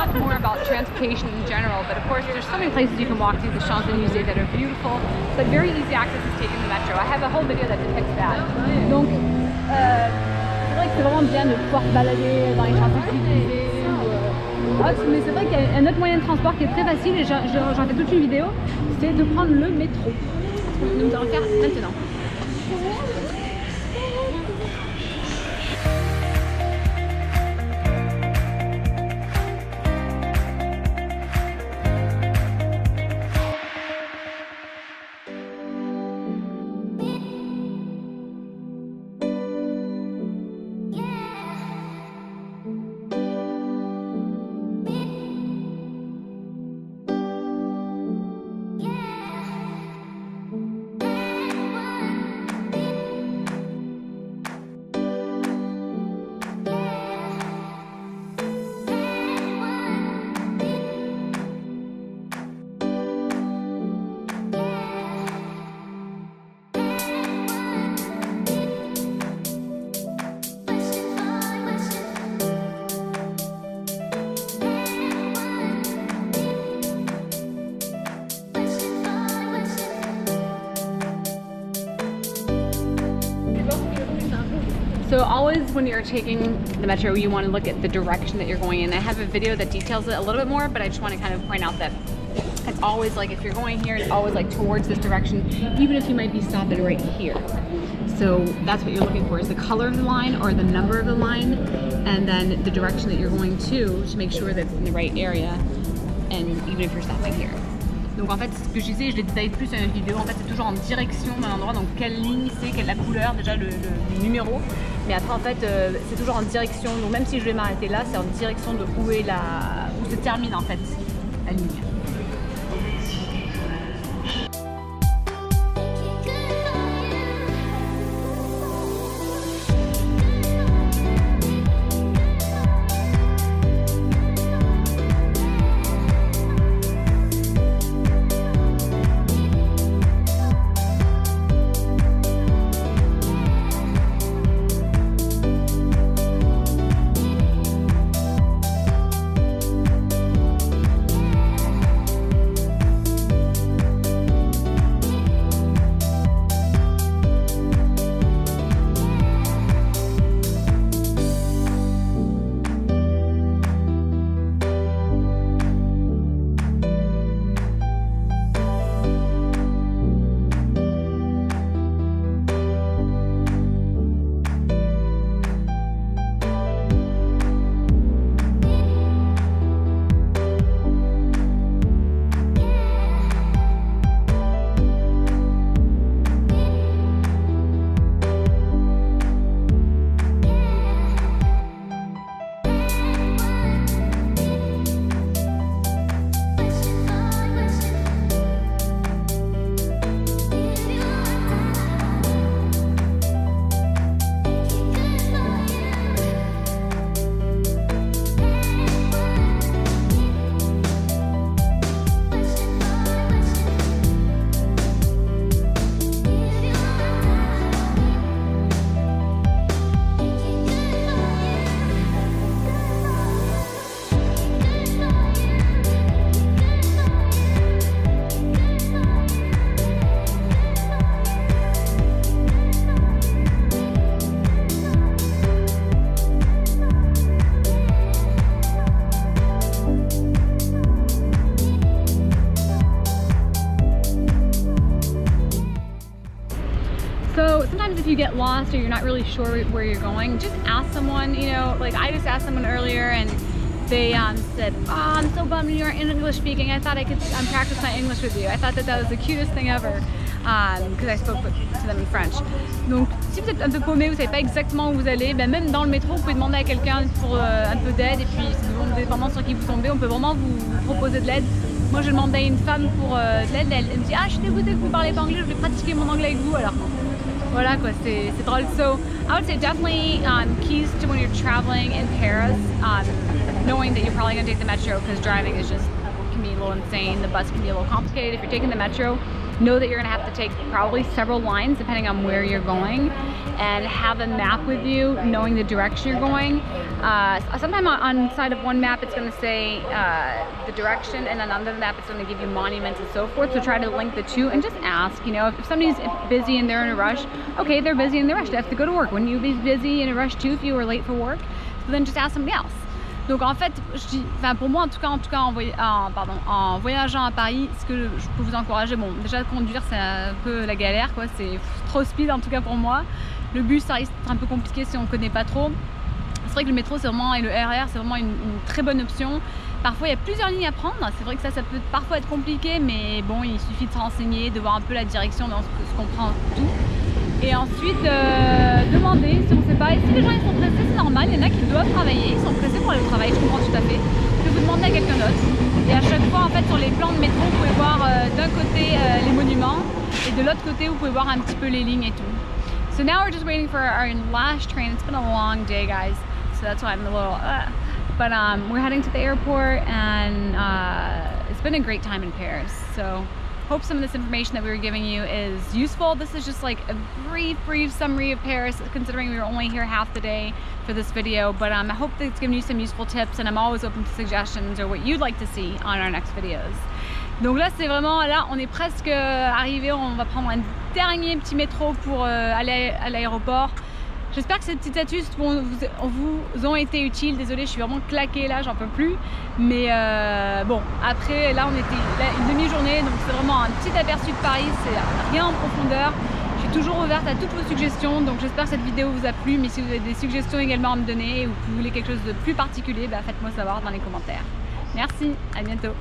lot more about transportation in general, but of course there's so many places you can walk to, the Champs-Élysées, that are beautiful, but very easy access is taking the metro. I have a whole video that depicts that. Donc, c'est vrai que c'est vraiment bien de pouvoir se balader dans les Champs-Élysées. Mais c'est vrai qu'il y a un autre moyen de transport qui est très facile, et j'en fais toute une vidéo, c'est de prendre le métro. Nous allons le faire maintenant. So always when you're taking the metro, you want to look at the direction that you're going in. I have a video that details it a little bit more, but I just want to kind of point out that it's always like, if you're going here, it's always like towards this direction, even if you might be stopping right here. So that's what you're looking for, is the color of the line or the number of the line, and then the direction that you're going to make sure that it's in the right area, and even if you're stopping here. Donc en fait, ce que je disais, je l'ai détaillé plus dans une vidéo, en fait c'est toujours en direction d'un endroit, donc quelle ligne c'est, quelle est la couleur, déjà le numéro, mais après en fait c'est toujours en direction, donc même si je vais m'arrêter là, c'est en direction de où se termine en fait la ligne. If you get lost or you're not really sure where you're going, just ask someone, you know, like I just asked someone earlier and they said, oh, I'm so bummed you aren't English speaking. I thought I could practice my English with you. I thought that was the cutest thing ever because I spoke to them in French. Donc si vous êtes un peu paumé, vous savez pas exactement où vous allez, ben, même dans le métro, vous pouvez demander à quelqu'un pour un peu d'aide, et puis si vous dépendant sur qui vous tombez, on peut vraiment vous proposer de l'aide. Moi je demandais à une femme pour de l'aide, elle me dit ah je suis dégoûtée que vous parlez pas anglais, je vais pratiquer mon anglais avec vous. Alors voilà quoi, c'est drôle. So I would say definitely keys to when you're traveling in Paris, knowing that you're probably going to take the metro because driving is just can be a little insane. The bus can be a little complicated. If you're taking the metro, know that you're gonna have to take probably several lines depending on where you're going, and have a map with you, knowing the direction you're going. Sometimes on the side of one map it's going to say the direction, and on another map it's going to give you monuments and so forth. So try to link the two and just ask, you know, if somebody's busy and they're in a rush, okay, they're busy in the rush, they have to go to work. Wouldn't you be busy in a rush too if you were late for work? So then just ask somebody else. Donc en fait, pour moi en tout cas en voyageant à Paris, ce que je peux vous encourager, bon déjà conduire c'est un peu la galère quoi, c'est trop speed en tout cas pour moi. Le bus ça risque d'être un peu compliqué si on ne connaît pas trop. C'est vrai que le métro c'est vraiment, et le RER c'est vraiment une très bonne option. Parfois il y a plusieurs lignes à prendre, c'est vrai que ça peut parfois être compliqué, mais bon il suffit de se renseigner, de voir un peu la direction, on se comprend tout. Et ensuite, demander si on ne sait pas. Et si les gens ils sont pressés, c'est normal. Il y en a qui doivent travailler, ils sont pressés pour aller au travail, je comprends tout à fait. Je vais vous demander à quelqu'un d'autre. Et à chaque fois, en fait, sur les plans de métro, vous pouvez voir d'un côté les monuments et de l'autre côté, vous pouvez voir un petit peu les lignes et tout. So now we're just waiting for our last train. It's been a long day, guys. So that's why I'm a little, but we're heading to the airport, and it's been a great time in Paris. So hope some of this information that we were giving you is useful. This is just like a brief summary of Paris, considering we were only here half the day for this video, but I hope that it's given you some useful tips, and I'm always open to suggestions or what you'd like to see on our next videos. Donc là c'est vraiment, là on est presque arrivé, on va prendre un dernier petit métro pour aller à l'aéroport. J'espère que ces petites astuces vous ont été utiles. Désolée, je suis vraiment claquée là, j'en peux plus. Mais bon, après là on était là, une demi-journée, donc c'est vraiment un petit aperçu de Paris, c'est rien en profondeur. Je suis toujours ouverte à toutes vos suggestions, donc j'espère que cette vidéo vous a plu. Mais si vous avez des suggestions également à me donner, ou que vous voulez quelque chose de plus particulier, bah, faites-moi savoir dans les commentaires. Merci, à bientôt.